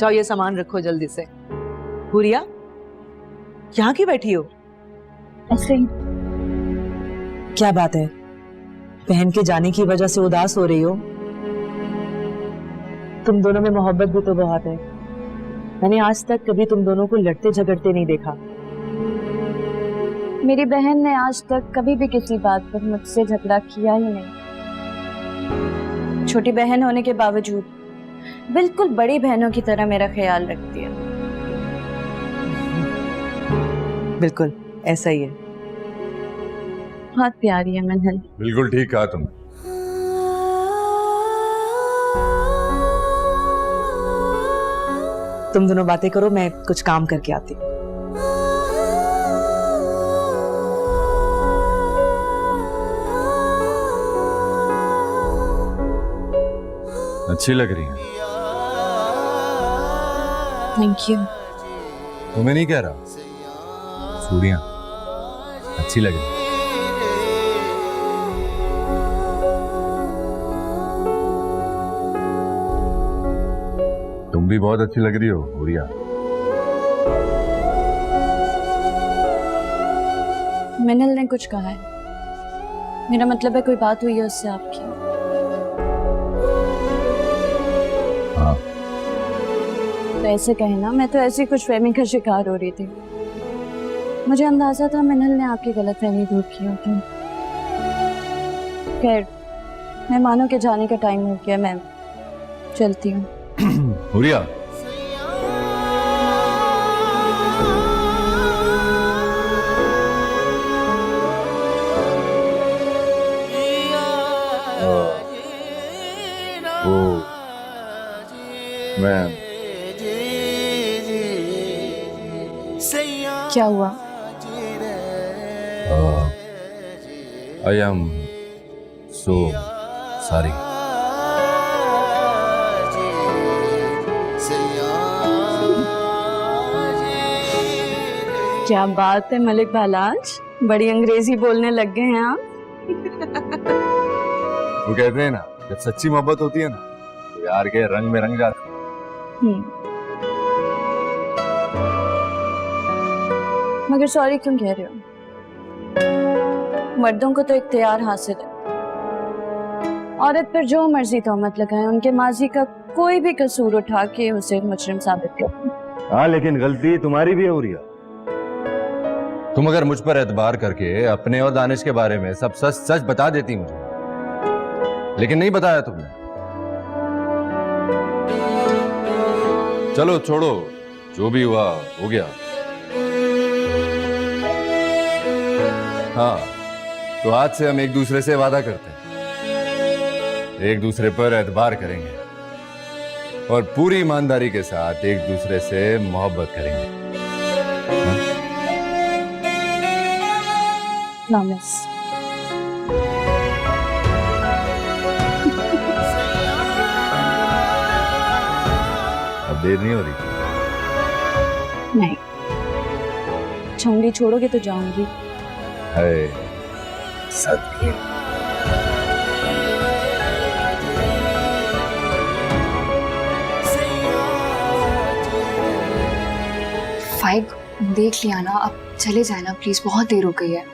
जाओ ये सामान रखो जल्दी से। हुरिया, यहाँ क्यों बैठी हो? ऐसे ही। क्या बात है? बहन के जाने की वजह से उदास हो रही हो? तुम दोनों में मोहब्बत भी तो बहुत है। मैंने आज तक कभी तुम दोनों को लड़ते झगड़ते नहीं देखा। मेरी बहन ने आज तक कभी भी किसी बात पर मुझसे झगड़ा किया ही नहीं। छोटी बहन होने के बावजूद बिल्कुल बड़ी बहनों की तरह मेरा ख्याल रखती है। बिल्कुल ऐसा ही है। बहुत प्यारी है मनहल। बिल्कुल ठीक कहा तुमने। तुम दोनों बातें करो, मैं कुछ काम करके आती हूँ। अच्छी लग रही है। Thank you. तुम्हें नहीं कह रहा, सूर्या अच्छी लग रही है। तुम भी बहुत अच्छी लग रही हो सूर्या। मनहल ने कुछ कहा है? मेरा मतलब है कोई बात हुई है उससे आपकी? तो ऐसे कहे ना, मैं तो ऐसी कुछ फहमी का शिकार हो रही थी। मुझे अंदाजा था मनहल ने आपकी गलतफहमी दूर की होगी। खैर, मेहमानों के जाने का टाइम हो गया, मैं चलती हूँ। हुरिया, मैं क्या हुआ? I am so sorry. क्या बात है मलिक बालाज, बड़ी अंग्रेजी बोलने लग गए हैं आप। वो कहते हैं ना, जब सच्ची मोहब्बत होती है ना तो यार के रंग में रंग जाते हैं। मगर सॉरी क्यों कह रहे हो? मर्दों को तो इख्तियार हासिल है, औरत पर जो मर्जी तोहमत लगाए, उनके माजी का कोई भी कसूर उठा के उसे मुजरिम साबित कर। हाँ, लेकिन गलती तुम्हारी भी है हुरिया। तुम अगर मुझ पर एतबार करके अपने और दानिश के बारे में सब सच सच बता देती मुझे, लेकिन नहीं बताया तुमने। चलो छोड़ो, जो भी हुआ हो गया। हाँ, तो आज से हम एक दूसरे से वादा करते हैं, एक दूसरे पर एतबार करेंगे और पूरी ईमानदारी के साथ एक दूसरे से मोहब्बत करेंगे। प्रॉमिस। अब देर नहीं हो रही? नहीं, छंगड़ी छोड़ोगे तो जाऊंगी। है सदके। फाइक, देख लिया ना, अब चले जाए ना प्लीज, बहुत देर हो गई है।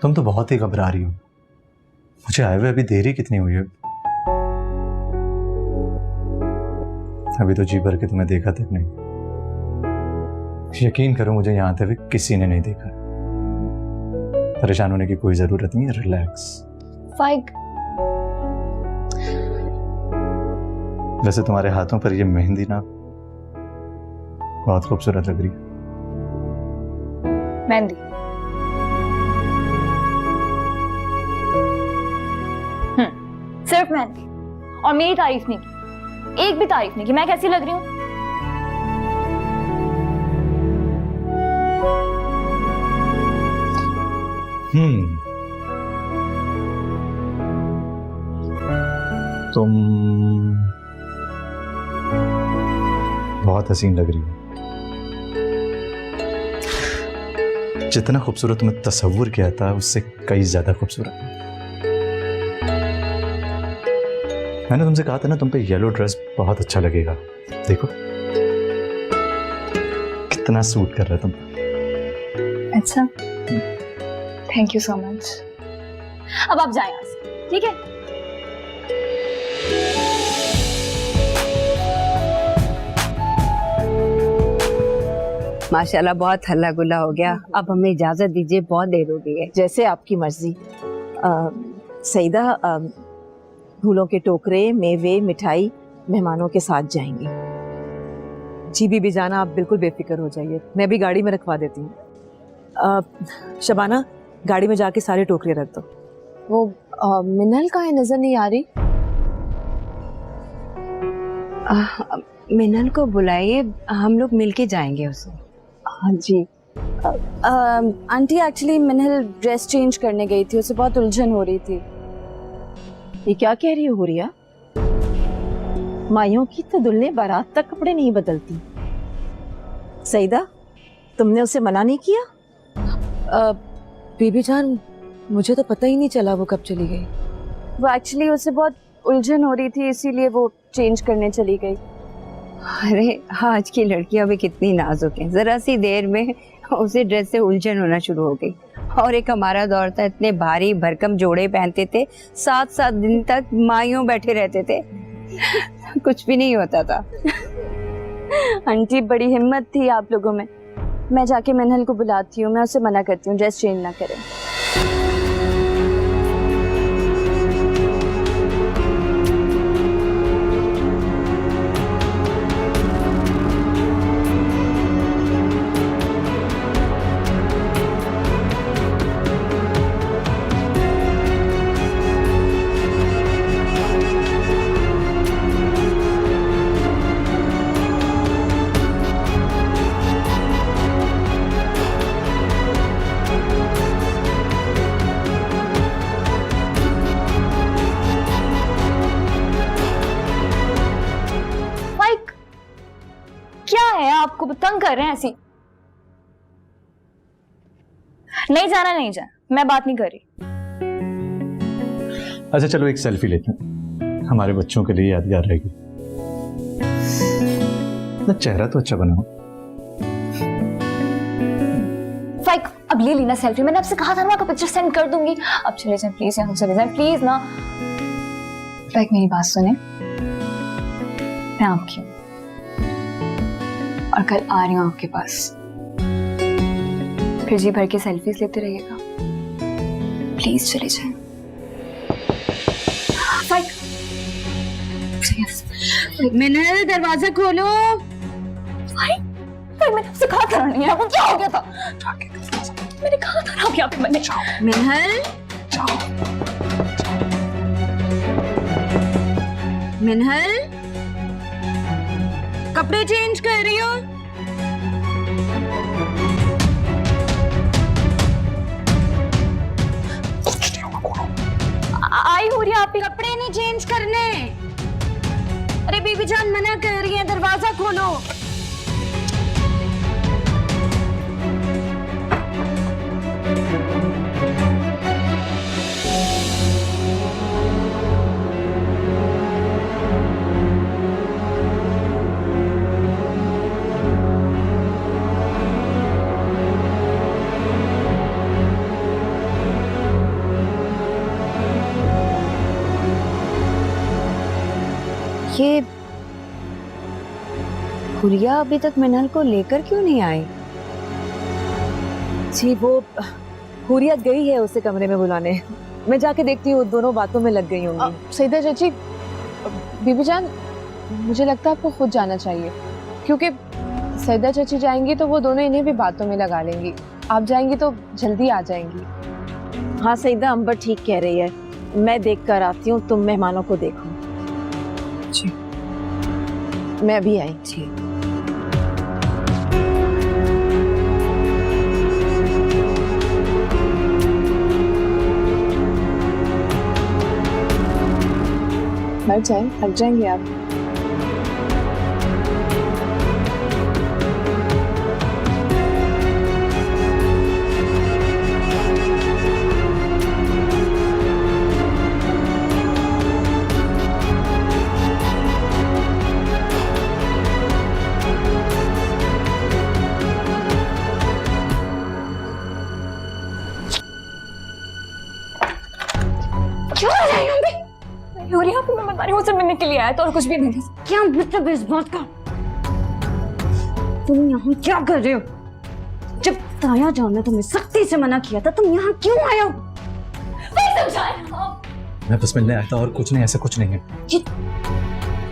तुम तो बहुत ही घबरा रही हो। मुझे आए हुए अभी देरी कितनी हुई है? अभी तो जी भर के तुम्हें देखा तक नहीं। यकीन करो, मुझे यहाँ आते हुए किसी ने नहीं देखा। परेशान होने की कोई जरूरत नहीं है, रिलैक्स। फाइक, वैसे तुम्हारे हाथों पर ये मेहंदी ना बहुत खूबसूरत लग रही है। मेहंदी? सिर्फ मेहंदी? और मेरी तारीफ नहीं की, एक भी तारीफ नहीं की मैं कैसी लग रही हूँ? तुम बहुत हसीन लग रही हो। जितना खूबसूरत तुम्हें तस्वुर किया था उससे कई ज्यादा खूबसूरत। मैंने तुमसे कहा था ना, तुम पे येलो ड्रेस बहुत अच्छा लगेगा। देखो कितना सूट कर रहा है तुम पे। अच्छा, थैंक यू सो मच। अब आप जाएं यहाँ से, ठीक है? माशाल्लाह बहुत हल्ला गुल्ला हो गया, अब हमें इजाजत दीजिए, बहुत देर हो गई है। जैसे आपकी मर्जी। सईदा, फूलों के टोकरे, मेवे, मिठाई मेहमानों के साथ जाएंगे। जी बीबी जाना, आप बिल्कुल बेफिक्र हो जाइए, मैं भी गाड़ी में रखवा देती हूँ। शबाना, गाड़ी में जाके सारे टोकरे रख दो। वो मिनल कहाँ है, नजर नहीं आ रही। मिनल को बुलाइए, हम लोग मिलके जाएंगे उसे। हाँ जी। आंटी एक्चुअली मिनल ड्रेस चेंज करने गई थी, उसे बहुत उलझन हो रही थी। ये क्या कह रही हो हुरिया? माइयों की तो दुल्हने बारात तक कपड़े नहीं बदलती। सईदा, तुमने उसे मना नहीं किया? बीबी जान, मुझे तो पता ही नहीं चला वो कब चली गई। वो एक्चुअली उसे बहुत उलझन हो रही थी, इसीलिए वो चेंज करने चली गई। अरे आज की लड़कियां भी कितनी नाजुक हैं, जरा सी देर में उसे ड्रेस से उलझन होना शुरू हो गई। और एक हमारा दौर था, इतने भारी भरकम जोड़े पहनते थे, 7-7 दिन तक माइयों बैठे रहते थे, कुछ भी नहीं होता था। आंटी बड़ी हिम्मत थी आप लोगों में। मैं जाके मिनल को बुलाती हूँ, मैं उसे मना करती हूँ ड्रेस चेंज ना करे। क्या है, आपको तंग कर रहे हैं ऐसी? नहीं जाना, नहीं जाना, मैं बात नहीं कर रही। अच्छा चलो एक सेल्फी लेते हैं, हमारे बच्चों के लिए यादगार रहेगी ना। चेहरा तो अच्छा बना हो। फाइक, अब ले ली ना सेल्फी, मैंने आपसे कहा था ना मैं आपको पिक्चर सेंड कर दूंगी। अब चले जाएं प्लीज, यहाँ चले जाएं प्लीज ना। फाइक मेरी बात सुने, मैं आपकी हूँ और कल आ रही हूँ आपके पास, फिर जी भर के सेल्फीज लेते रहिएगा। प्लीज चले जाएं। फाइक, मिनल दरवाजा खोलो। मैंने आपसे कहा था नहीं है, वो क्या हो गया था? मैंने कहा था ना यहाँ पे मैंने। मिनल, मिनल, कपड़े चेंज कर रही हो? आई हो रही है, आप कपड़े नहीं चेंज करने। अरे बीबी जान मना कर रही है, दरवाजा खोलो। ये हुरिया अभी तक मिनल को लेकर क्यों नहीं आई? जी वो हुरिया गई है उसे कमरे में बुलाने, मैं जाके देखती हूँ, दोनों बातों में लग गई होंगी। सईदा चाची, बीबी जान, मुझे लगता है आपको खुद जाना चाहिए, क्योंकि सईदा चाची जाएंगी तो वो दोनों इन्हें भी बातों में लगा लेंगी। आप जाएंगी तो जल्दी आ जाएंगी। हाँ सईदा, अंबर ठीक कह रही है, मैं देख कर आती हूँ, तुम मेहमानों को देखो। जी मैं भी आई। जी बैठ जाए, थक जाएंगे आप। और यहाँ पे मैं बता रही हूँ उसे मिलने के लिए आया था और कुछ भी नहीं था। क्या मतलब है इस बात का? तुम यहाँ क्या कर रहे हो? जब ताया जान ने तुम्हें सख्ती से मना किया था, तुम यहाँ क्यों आए हो? मैं बस मिलने आया था और कुछ नहीं, ऐसा कुछ नहीं है। ये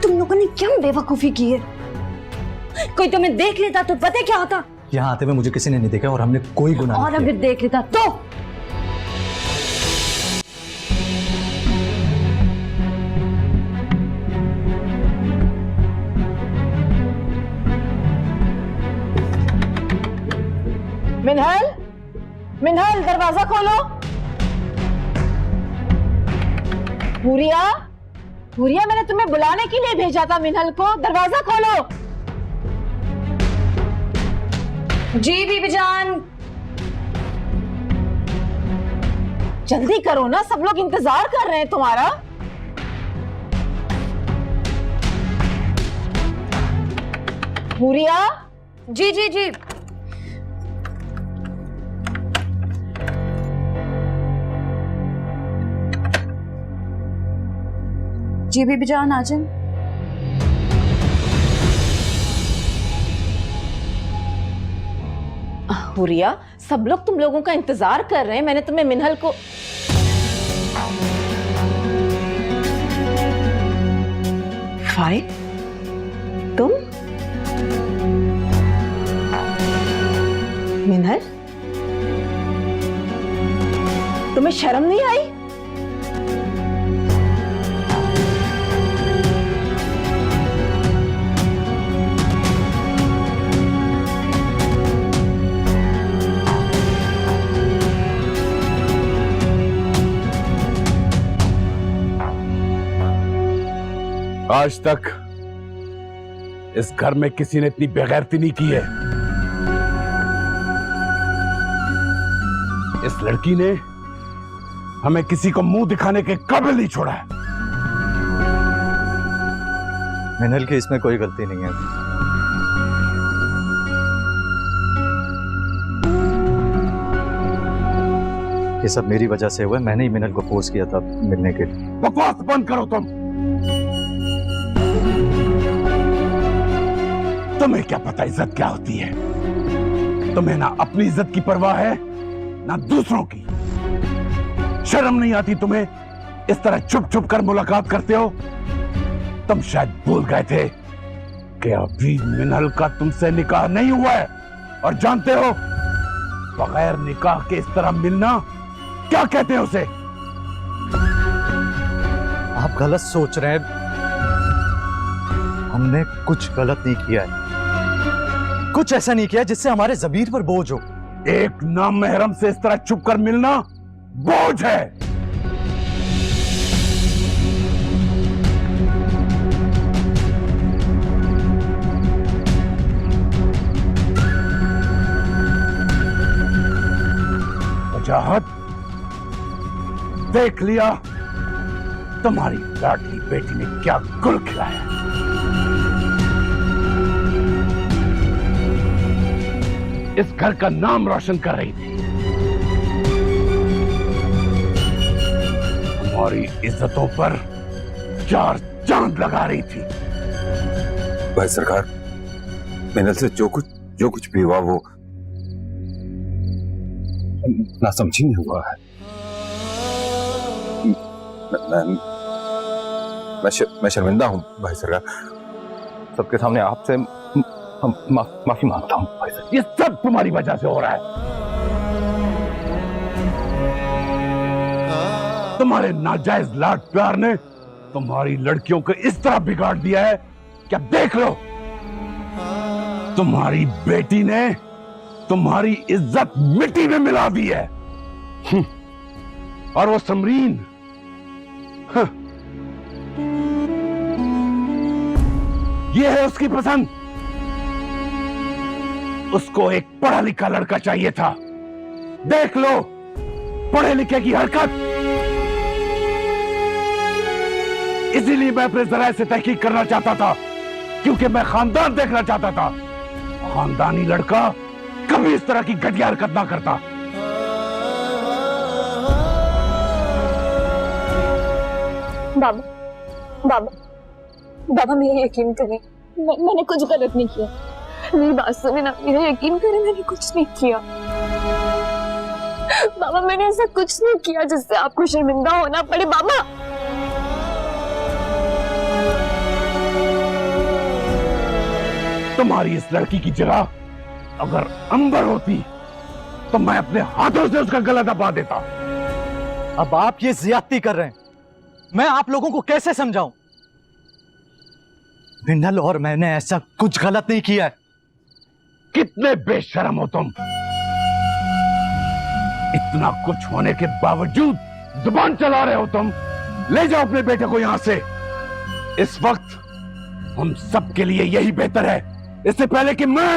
तुम लोगों ने क्या बेवकूफी की है? कोई तुम्हें देख लेता तो पता क्या होता? यहाँ आते हुए मुझे किसी ने नहीं देखा और हमने कोई गुनाह और नहीं अगर देख लेता तो? मिनहल, मिनहल दरवाजा खोलो। हुरिया, हुरिया मैंने तुम्हें बुलाने के लिए भेजा था मिनहल को, दरवाजा खोलो। जी बीबी जान। जल्दी करो ना, सब लोग इंतजार कर रहे हैं तुम्हारा। हुरिया। जी जी जी। जी बीबी जान आ जाए। हुरिया, सब लोग तुम लोगों का इंतजार कर रहे हैं। मैंने तुम्हें मिनहल को फाइल, तुम मिनहल, तुम्हें शर्म नहीं आई? आज तक इस घर में किसी ने इतनी बेगैरती नहीं की है। इस लड़की ने हमें किसी को मुंह दिखाने के काबिल नहीं छोड़ा है। मिनल की इसमें कोई गलती नहीं है। ये सब मेरी वजह से हुआ है। मैंने ही मिनल को फोर्स किया था मिलने के लिए। बकवास बंद करो तुम। तुम्हें क्या पता इज्जत क्या होती है? तुम्हें ना अपनी इज्जत की परवाह है ना दूसरों की। शर्म नहीं आती तुम्हें? इस तरह चुप चुप कर मुलाकात करते हो। तुम शायद भूल गए थे कि अभी मिनल का तुमसे निकाह नहीं हुआ है। और जानते हो बगैर निकाह के इस तरह मिलना क्या कहते हैं उसे? आप गलत सोच रहे हैं। हमने कुछ गलत नहीं किया है। कुछ ऐसा नहीं किया जिससे हमारे ज़मीर पर बोझ हो। एक नामहरम से इस तरह चुप कर मिलना बोझ है। वजाहत देख लिया तुम्हारी लाडली बेटी ने क्या गुल खिलाया। इस घर का नाम रोशन कर रही थी। हमारी इज्जतों पर चार चांद लगा रही थी। भाई सरकार, मिनल से जो कुछ भी हुआ वो नासमझी नहीं हुआ है। मैं शर्मिंदा हूँ भाई सरकार। सबके सामने आपसे माफी मांगता हूँ भाई सरकार। ये सब तुम्हारी वजह से हो रहा है। तुम्हारे नाजायज लाड प्यार ने तुम्हारी लड़कियों को इस तरह बिगाड़ दिया है क्या देख लो। तुम्हारी बेटी ने तुम्हारी इज्जत मिट्टी में मिला दी है। और वो समरीन, ये है उसकी पसंद। उसको एक पढ़ा लिखा लड़का चाहिए था। देख लो पढ़े लिखे की हरकत। इसीलिए मैं अपने जराये से तहकीक करना चाहता था, क्योंकि मैं खानदान देखना चाहता था। खानदानी लड़का कभी इस तरह की घटिया हरकत ना करता। बाबू बाबा मेरा यकीन करें, मैंने कुछ गलत नहीं किया। मेरी बात सुने ना, मेरा यकीन करें, मैंने कुछ नहीं किया। बाबा मैंने ऐसा कुछ नहीं किया जिससे आपको शर्मिंदा होना पड़े। बाबा तुम्हारी इस लड़की की जगह अगर अंबर होती तो मैं अपने हाथों से उसका गला दबा देता। अब आप ये ज्यादती कर रहे हैं, मैं आप लोगों को कैसे समझाऊं? मिन्नल और मैंने ऐसा कुछ गलत नहीं किया है। कितने बेशर्म हो तुम! इतना कुछ होने के बावजूद जुबान चला रहे हो तुम। ले जाओ अपने बेटे को यहां से। इस वक्त हम सब के लिए यही बेहतर है, इससे पहले कि मैं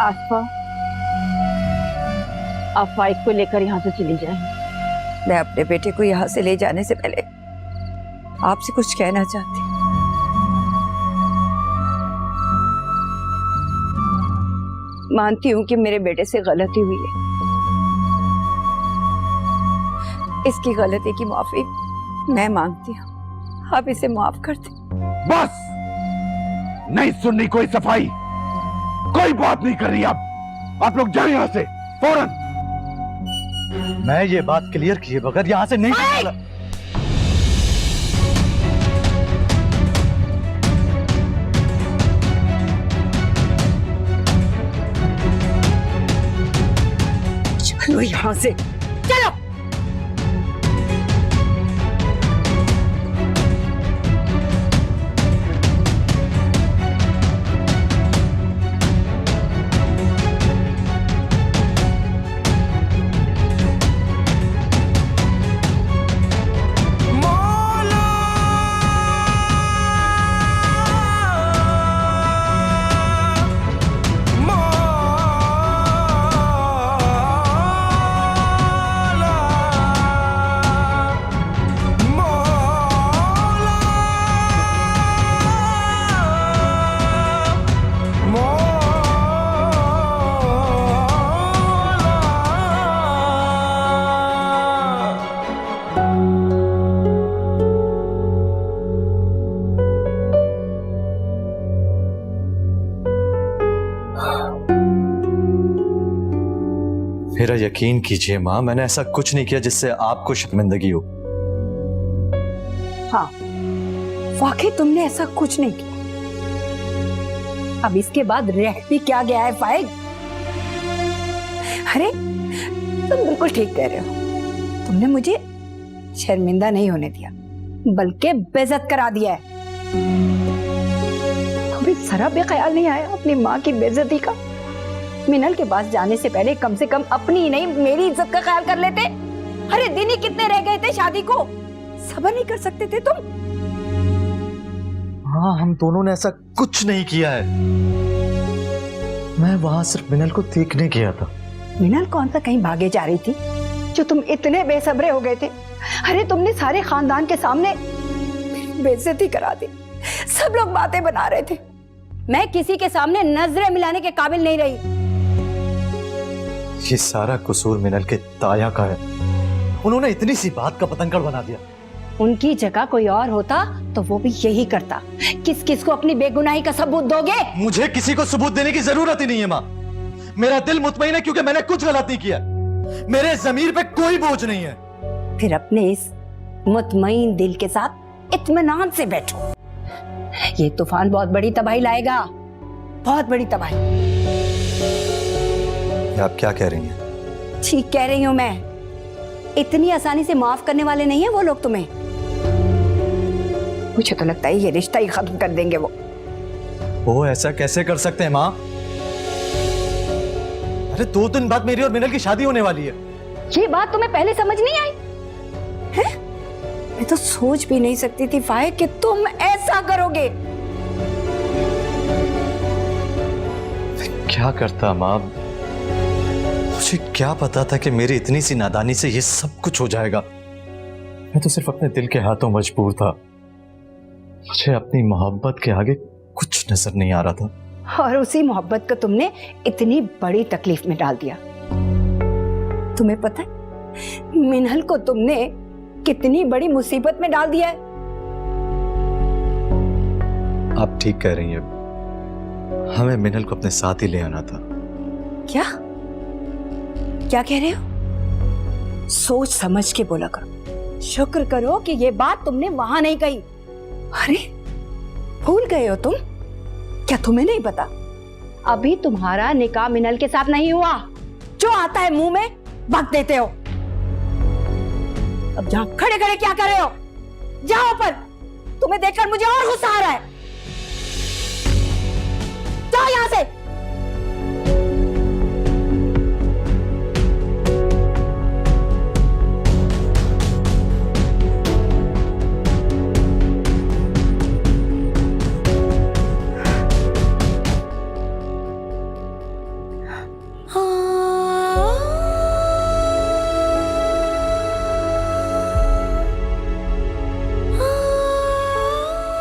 आसफा, आप फाइक को लेकर यहाँ से चली जाएं। मैं अपने बेटे को यहाँ से ले जाने से पहले आपसे कुछ कहना चाहती हूँ। मानती हूँ कि मेरे बेटे से गलती हुई है। इसकी गलती की माफी मैं मांगती हूँ। आप इसे माफ कर दें। बस, नहीं सुननी कोई सफाई, कोई बात नहीं कर रही। आप लोग जाए यहां से फौरन। मैं ये बात क्लियर किए बगैर यहां से नहीं जाने वाला। चलो यहां से, चलो। मेरा यकीन कीजिए माँ, मैंने ऐसा कुछ नहीं किया जिससे आपको शर्मिंदगी हो। हाँ, वाकई तुमने ऐसा कुछ नहीं किया। अब इसके बाद रह भी क्या गया है फाइक? अरे तुम बिल्कुल ठीक कह रहे हो। तुमने मुझे शर्मिंदा नहीं होने दिया, बल्कि बेइज्जत करा दिया है। तुम्हें जरा भी ख्याल नहीं आया अपनी माँ की बेइज्जती का? मिनल के पास जाने से पहले कम से कम अपनी ही नहीं मेरी इज्जत का ख्याल कर लेते। अरे दिन ही कितने रह गए थे शादी को, सब्र नहीं कर सकते थे तुम? हाँ, हम दोनों ने ऐसा कुछ नहीं किया है। मैं वहां सिर्फ मिनल को देखने गया था। मिनल कौन सा कहीं भागे जा रही थी जो तुम इतने बेसब्रे हो गए थे? अरे तुमने सारे खानदान के सामने बेइज्जती करा दी। सब लोग बातें बना रहे थे। मैं किसी के सामने नजरें मिलाने के काबिल नहीं रही। ये सारा कसूर मिनल के ताया का है। उन्होंने इतनी सी बात का पतंगड़ बना दिया। उनकी जगह कोई और होता तो वो भी यही करता। किस किस को अपनी बेगुनाही का सबूत दोगे? मुझे किसी को सबूत देने की जरूरत ही नहीं है माँ। मेरा दिल मुतमईन है क्योंकि मैंने कुछ गलत नहीं किया। मेरे ज़मीर पे कोई बोझ नहीं है। फिर अपने इस मुतमईन दिल के साथ इत्मीनान से बैठो। ये तूफान बहुत बड़ी तबाही लाएगा, बहुत बड़ी तबाही। आप क्या कह रही हैं? ठीक कह रही हूं मैं। इतनी आसानी से माफ करने वाले नहीं है वो लोग तुम्हें। मुझे तो लगता है ये रिश्ता ही खत्म कर देंगे वो ऐसा कैसे कर सकते हैं माँ? अरे 2 दिन बाद मेरी और मिनल की शादी होने वाली है। ये बात तुम्हें पहले समझ नहीं आई है? मैं तो सोच भी नहीं सकती थी फाइक कि तुम ऐसा करोगे। क्या करता माँ? मुझे क्या पता था कि मेरी इतनी सी नादानी से ये सब कुछ हो जाएगा। मैं तो सिर्फ अपने दिल के हाथों मजबूर था। मुझे अपनी मोहब्बत के आगे कुछ नजर नहीं आ रहा था। और उसी मोहब्बत को तुमने इतनी बड़ी तकलीफ में डाल दिया। तुम्हें पता है, मिनल को तुमने कितनी बड़ी मुसीबत में डाल दिया है। आप ठीक कह रही हैं, हमें मिनल को अपने साथ ही ले आना था। क्या क्या कह रहे हो? सोच समझ के बोला करो। शुक्र करो कि ये बात तुमने वहां नहीं कही। अरे भूल गए हो तुम? क्या तुम्हें नहीं पता? अभी तुम्हारा निकाह मिनल के साथ नहीं हुआ। जो आता है मुंह में बक देते हो। अब जहां खड़े खड़े क्या कर रहे हो? जाओ ऊपर, तुम्हें देखकर मुझे और गुस्सा आ रहा है। जाओ यहां से।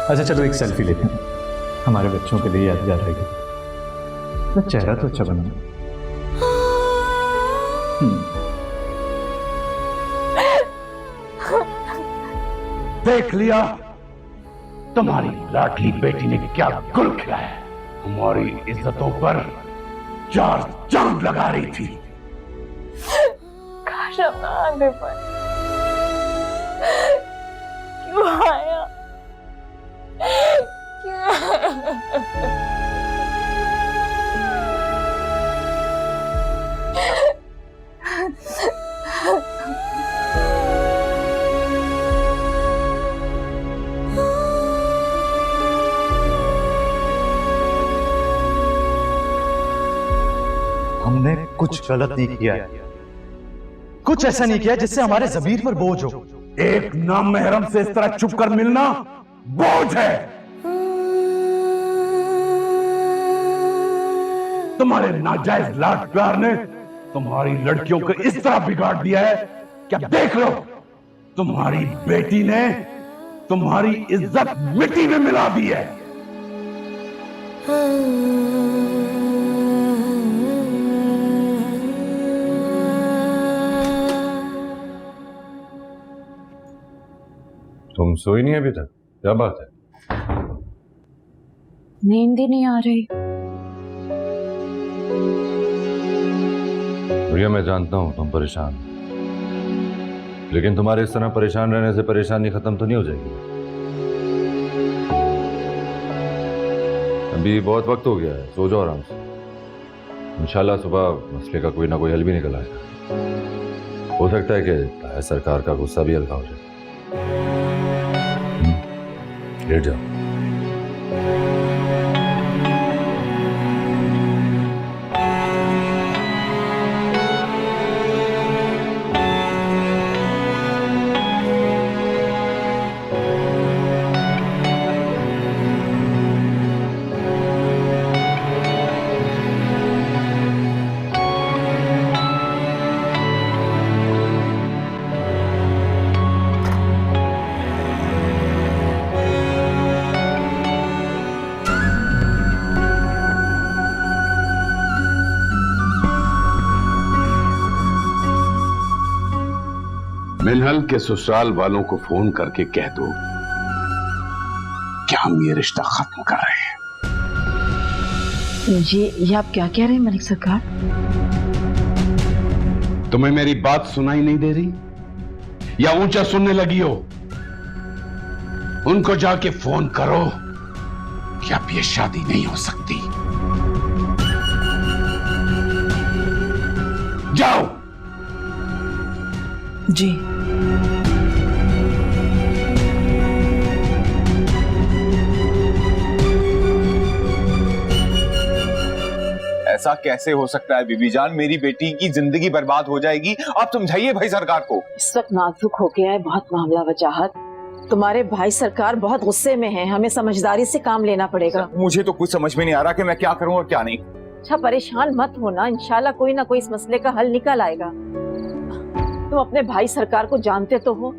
अच्छा चलो एक सेल्फी लेते हैं, हमारे बच्चों के लिए यादगार रहेगी। तो चेहरा तो अच्छा बना। देख लिया तुम्हारी लाडली बेटी ने क्या गुल खिलाया। हमारी इज्जतों पर 4 चांद लगा रही थी। काश अब ना आने पर। क्यों आया? हमने कुछ गलत नहीं किया है, कुछ ऐसा नहीं किया जिससे हमारे ज़मीर पर बोझ हो। एक नामहरम से इस तरह छुप कर मिलना बोझ है। तुम्हारे नाजायज लाड प्यार ने तुम्हारी लड़कियों को इस तरह बिगाड़ दिया है। क्या देख लो, तुम्हारी बेटी ने तुम्हारी इज्जत मिट्टी में मिला दी है। तुम सोई नहीं अभी तक? क्या बात है? नींद ही नहीं आ रही। भैया मैं जानता हूं तुम परेशान हो, लेकिन तुम्हारे इस तरह परेशान रहने से परेशानी खत्म तो नहीं हो जाएगी। अभी बहुत वक्त हो गया है, सो जाओ आराम से। इंशाल्लाह सुबह मसले का कोई ना कोई हल भी निकल आएगा। हो सकता है कि सरकार का गुस्सा भी हल्का हो जाए। लेट जाओ। मिनहल के ससुराल वालों को फोन करके कह दो कि हम ये रिश्ता खत्म कर रहे हैं। ये आप क्या कह रहे हैं मलिक सरकार? तुम्हें मेरी बात सुनाई नहीं दे रही या ऊंचा सुनने लगी हो? उनको जाके फोन करो कि अब ये शादी नहीं हो सकती। जाओ। जी। ऐसा कैसे हो सकता है बीबी जान? मेरी बेटी की जिंदगी बर्बाद हो जाएगी। आप समझाइए भाई सरकार को। इस वक्त नाजुक हो गया है बहुत मामला वजाहत। तुम्हारे भाई सरकार बहुत गुस्से में हैं, हमें समझदारी से काम लेना पड़ेगा। मुझे तो कुछ समझ में नहीं आ रहा कि मैं क्या करूं और क्या नहीं। अच्छा परेशान मत होना, इंशाल्लाह कोई ना कोई इस मसले का हल निकल आएगा। तुम अपने भाई सरकार को जानते तो हो,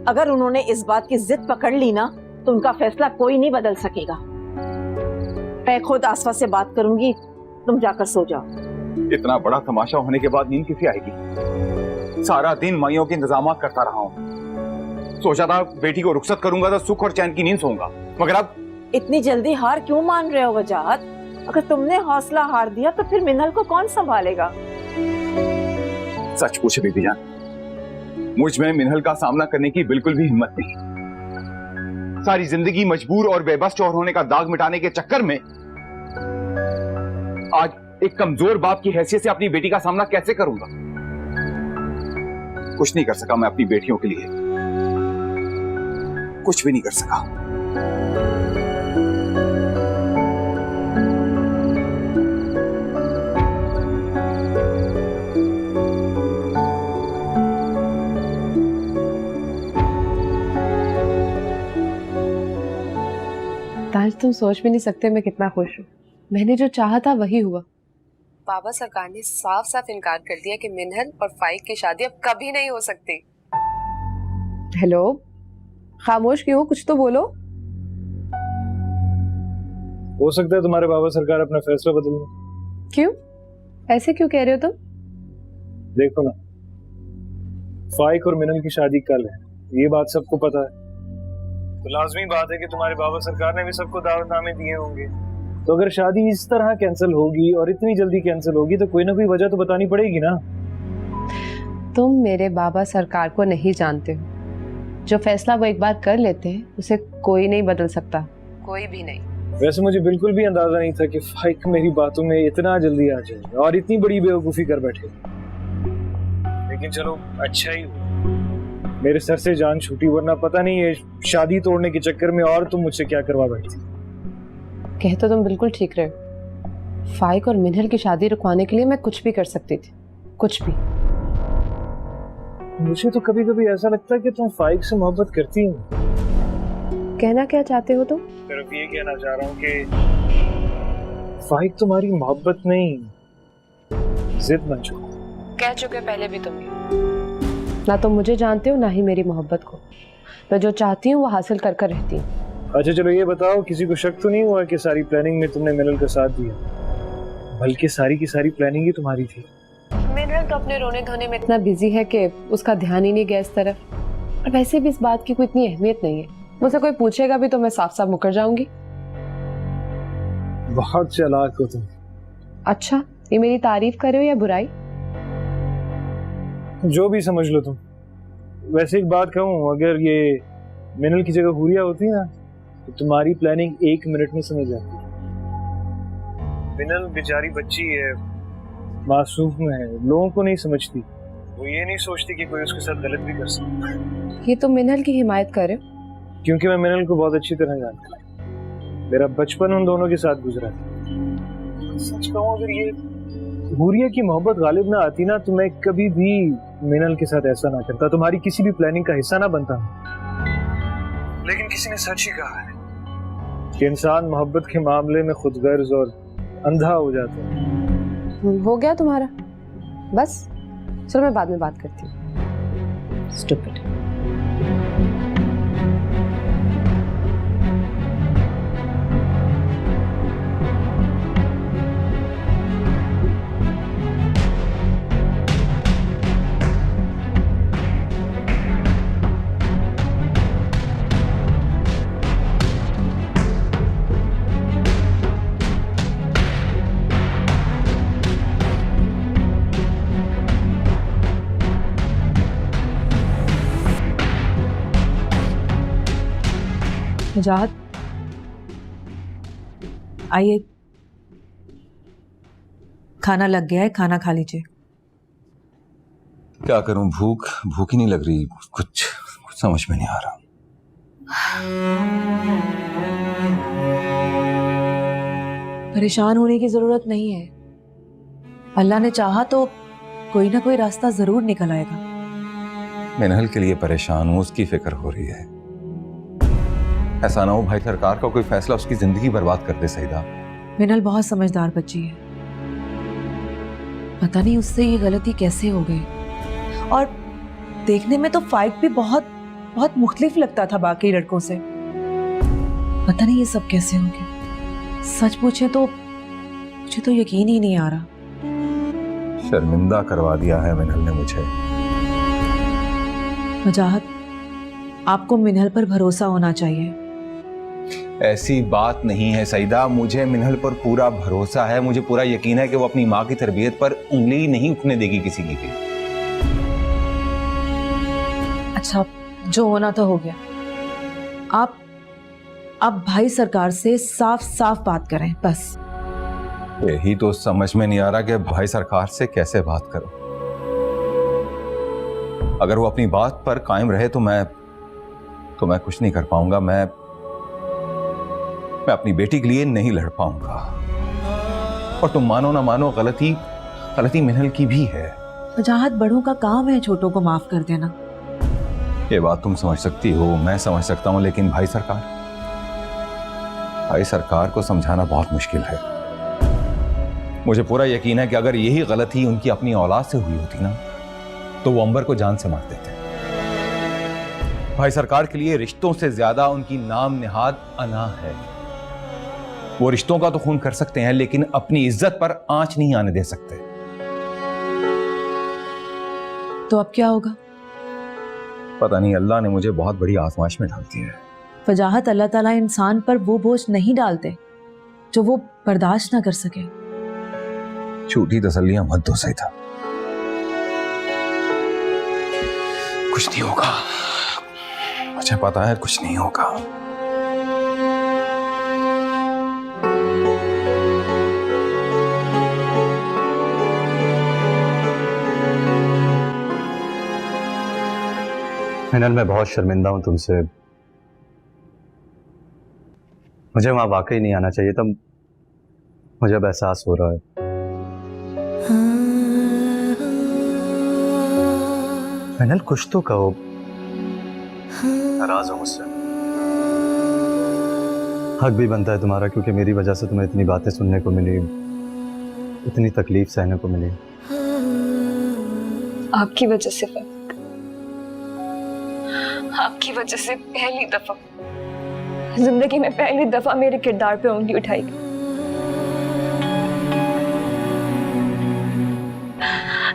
अगर उन्होंने इस बात की जिद पकड़ ली ना तो उनका फैसला कोई नहीं बदल सकेगा। मैं खुद आसफा से बात करूंगी, तुम जाकर सो जाओ। इतना बड़ा तमाशा होने के बाद नींद किसी आएगी? सारा दिन माइयों के इंतजाम करता रहा हूँ, सोचा था बेटी को रुखसत करूंगा तो सुख और चैन की नींद सोऊंगा, मगर अब इतनी जल्दी हार क्यों मान रहे हो वजाहत? अगर तुमने हौसला हार दिया तो फिर मिनल को कौन संभालेगा? सच पूछे बीबी जान, मुझ में मिनल का सामना करने की बिल्कुल भी हिम्मत नहीं। सारी जिंदगी मजबूर और बेबस चौर होने का दाग मिटाने के चक्कर में आज एक कमजोर बाप की हैसियत से अपनी बेटी का सामना कैसे करूंगा? कुछ नहीं कर सका मैं अपनी बेटियों के लिए, कुछ भी नहीं कर सका। ताज, तुम सोच भी नहीं सकते मैं कितना खुश हूँ। मैंने जो चाहा था वही हुआ। बाबा सरकार ने साफ साफ इनकार कर दिया कि मिनहल और फाइक की शादी अब कभी नहीं हो सकती। हेलो, खामोश क्यों हो? कुछ तो बोलो। हो सकता है तुम्हारे बाबा सरकार अपना फैसला बदल लें। क्यों? ऐसे क्यों कह रहे हो तुम? देखो ना, फाइक और मिनल की शादी कल है, ये बात सबको पता है। तो लाजमी बात है कि तुम्हारे बाबा सरकार ने भी सबको दावतनामे दिए होंगे। तो अगर शादी इस तरह कैंसिल होगी और इतनी जल्दी कैंसिल होगी तो कोई ना कोई वजह तो बतानी पड़ेगी ना। तुम मेरे बाबा सरकार को नहीं जानते हो। जो फैसला वो एक बार कर लेते हैं उसे कोई नहीं बदल सकता, कोई भी नहीं। वैसे मुझे बिल्कुल भी अंदाजा नहीं था कि फाइक मेरी बातों में इतना जल्दी आ जाएगी और इतनी बड़ी बेवकूफी कर बैठे। लेकिन चलो अच्छा ही हुआ, मेरे सर से जान छूटी, वरना पता नहीं ये शादी तोड़ने के चक्कर में और तुम मुझसे क्या करवा बैठती। कह तो तुम बिल्कुल ठीक रहे हो। फाइक और मिनहल की शादी रुकवाने के लिए मैं कुछ भी कर सकती थी, कुछ भी। मुझे तो कभी कभी ऐसा लगता है कि तुम फाइक से मोहब्बत करती हो। कहना क्या चाहते हो तुम? सिर्फ ये कहना चाह रहा हूँ कि फाइक तुम्हारी मोहब्बत नहीं, जिद बन चुका। कह चुके पहले भी तुम। ना तुम मुझे जानते हो ना ही मेरी मोहब्बत को। मैं जो चाहती हूँ वो हासिल कर कर रहती हूँ। अच्छा चलो ये बताओ, किसी को शक तो नहीं हुआ कि सारी प्लानिंग में तुमने मिनल का साथ दिया? बल्कि सारी की सारी प्लानिंग ही तुम्हारी थी। मिनल तो अपने रोने धोने में इतना बिजी है कि उसका ध्यान ही नहीं गया इस तरफ। और वैसे भी इस बात की कोई इतनी अहमियत नहीं है। मुझसे कोई पूछेगा भी तो मैं साफ साफ मुकर जाऊंगी। बहुत चालाक हो तुम। अच्छा, ये मेरी तारीफ कर रहे हो या बुराई? जो भी समझ लो तुम। वैसे एक बात कहूँ, अगर ये मिनल की जगह हुरिया होती ना तो तुम्हारी प्लानिंग 1 मिनट में समझ जाती। मिनल बेचारी बच्ची है, मासूम है, लोगों को नहीं समझती। वो ये नहीं सोचती कि कोई उसके साथ गलत भी कर सकता है। ये तुम मिनल की हिमायत कर रहे हो? क्योंकि मैं मिनल को बहुत अच्छी तरह जानता हूँ। मेरा बचपन उन दोनों के साथ गुजरा था। सच कहूँ, अगर ये हुरिया की मोहब्बत गालिब ना आती ना तो मैं कभी भी मिनल के साथ ऐसा ना करता, तुम्हारी किसी भी प्लानिंग का हिस्सा ना बनता। लेकिन किसी ने सच ही कहा है कि इंसान मोहब्बत के मामले में खुदगर्ज और अंधा हो जाता है। हो गया तुम्हारा? बस चलो मैं बाद में बात करती हूँ। स्टूपिड। वजाहत, आइए, खाना लग गया है, खाना खा लीजिए। क्या करूं, भूख ही नहीं लग रही, कुछ समझ में नहीं आ रहा। परेशान होने की जरूरत नहीं है। अल्लाह ने चाहा तो कोई ना कोई रास्ता जरूर निकल आएगा। मिनहल के लिए परेशान हूं, उसकी फिक्र हो रही है। ऐसा ना हो भाई सरकार का कोई फैसला उसकी जिंदगी बर्बाद कर दे। सईदा, मिनल बहुत समझदार बच्ची है, पता नहीं उससे ये गलती कैसे हो गई। और देखने में तो फाइक भी बहुत बहुत मुख्तलिफ लगता था बाकी लड़कों से। पता नहीं ये सब कैसे हो गया। सच पूछे तो मुझे तो यकीन ही नहीं आ रहा। शर्मिंदा करवा दिया है मिनल ने मुझे। वजाहत, आपको मिनहल पर भरोसा होना चाहिए। ऐसी बात नहीं है सईदा, मुझे मिनहल पर पूरा भरोसा है, मुझे पूरा यकीन है कि वो अपनी माँ की तरबियत पर उंगली नहीं उठने देगी किसी की भी। अच्छा, जो होना था हो गया। आप भाई सरकार से साफ साफ बात करें बस। यही तो समझ में नहीं आ रहा कि भाई सरकार से कैसे बात करूं। अगर वो अपनी बात पर कायम रहे तो मैं कुछ नहीं कर पाऊंगा। मैं अपनी बेटी के लिए नहीं लड़ पाऊंगा। और तुम मानो ना मानो, गलती मिनहल की भी है। वजाहत बड़ों का काम है छोटों को माफ कर देना। ये बात तुम समझ सकती हो, मैं समझ सकता हूं, लेकिन भाई सरकार को समझाना बहुत मुश्किल है। मुझे पूरा यकीन है कि अगर यही गलती उनकी अपनी औलाद से हुई होती ना, तो वो अंबर को जान से मार देते। भाई सरकार के लिए रिश्तों से ज्यादा उनकी नाम निहाद अना है। वो रिश्तों का तो खून कर सकते हैं, लेकिन अपनी इज्जत पर आंच नहीं आने दे सकते। तो अब क्या होगा? पता नहीं, अल्लाह ने मुझे बहुत बड़ी आजमाइश में डाल दिया है। वजाहत, अल्लाह ताला इंसान पर वो बोझ नहीं डालते जो वो बर्दाश्त ना कर सके। झूठी तसल्लियां मत दो सईदा, कुछ नहीं होगा, मुझे पता है कुछ नहीं होगा। मिनल, मैं बहुत शर्मिंदा हूं तुमसे। मुझे वहां वाकई नहीं आना चाहिए था। मुझे अब एहसास हो रहा है। मिनल, कुछ तो कहो। नाराज हो मुझसे? हक भी बनता है तुम्हारा, क्योंकि मेरी वजह से तुम्हें इतनी बातें सुनने को मिली, इतनी तकलीफ सहने को मिली। आपकी वजह से फर्क, आपकी वजह से पहली दफा जिंदगी में पहली दफा मेरे किरदार पे उंगली उठाई गई।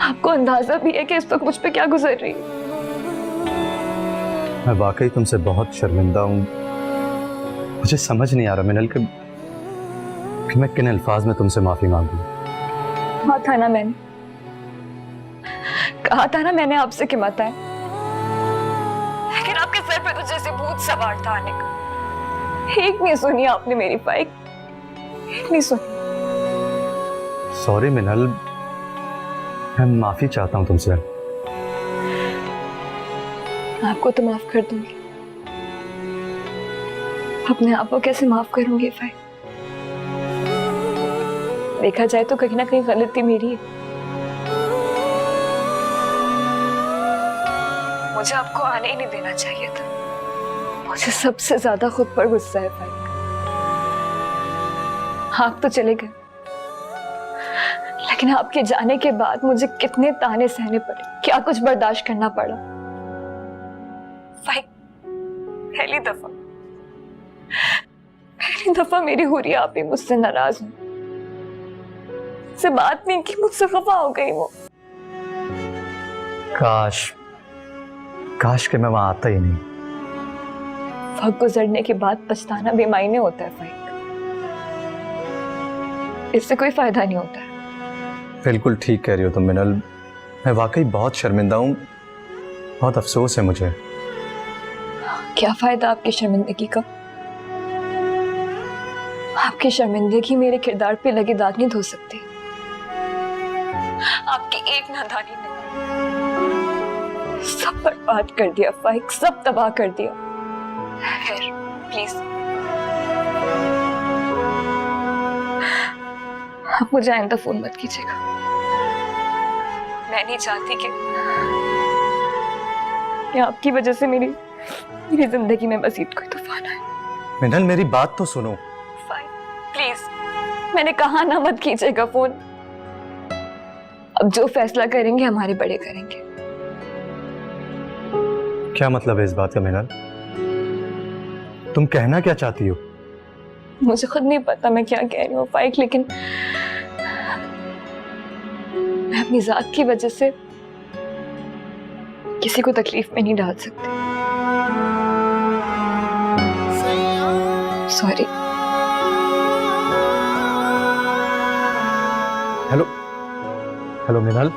आपको अंदाजा भी है कि इस वक्त मुझ पे क्या गुजर रही है। मैं वाकई तुमसे बहुत शर्मिंदा हूं। मुझे समझ नहीं आ रहा मिनल कि मैं किन अल्फाज में तुमसे माफी मांगूं। कहा था ना मैंने आपसे कि मत आए, लेकिन आपके सर पे तो जैसे भूत सवार था आने का। एक नहीं सुनी आपने मेरी फाइक, एक नहीं सुनी। सॉरी मिनल, मैं माफी चाहता हूं तुमसे। आपको तो माफ कर दूंगी, अपने आप को कैसे माफ करूंगी फाइक? देखा जाए तो कहीं ना कहीं गलती मेरी है। मुझे आपको आने ही नहीं देना चाहिए था। मुझे सबसे ज्यादा खुद पर गुस्सा है फाइक। आप तो चले गए, लेकिन आपके जाने के बाद मुझे कितने ताने सहने पड़े, क्या कुछ बर्दाश्त करना पड़ा। फाइक, पहली दफा मेरी हुरिया आप ही मुझसे नाराज हुई, से बात नहीं की, मुझसे खफा हो गई वो। काश कि मैं वहां आता ही नहीं। वक्त गुजरने के बाद पछताना बेमायने होता है फाइक, इससे कोई फायदा नहीं होता है। बिल्कुल ठीक कह रही हो तुम मिनल। मैं वाकई बहुत शर्मिंदा हूं, बहुत अफसोस है मुझे। क्या फायदा आपकी शर्मिंदगी का? आपकी शर्मिंदगी मेरे किरदार पे लगी दाग नहीं धो सकती। आपकी एक नादानी ने सब बर्बाद कर दिया फाइक, सब तबाह कर दिया। खैर, प्लीज आप मुझे आइंदा फोन मत कीजिएगा। मैं नहीं चाहती कि आपकी वजह से मेरी जिंदगी में मजीद कोई तूफान आए। मिनल, मेरी बात तो सुनो। फाइन, प्लीज, मैंने कहा ना मत कीजिएगा फोन। अब जो फैसला करेंगे हमारे बड़े करेंगे। क्या मतलब है इस बात का मिनल? तुम कहना क्या चाहती हो? मुझे खुद नहीं पता मैं क्या कह रही हूँ फाइक, लेकिन मैं अपनी जात की वजह से किसी को तकलीफ में नहीं डाल सकती। सॉरी। हेलो हेलो मिनल,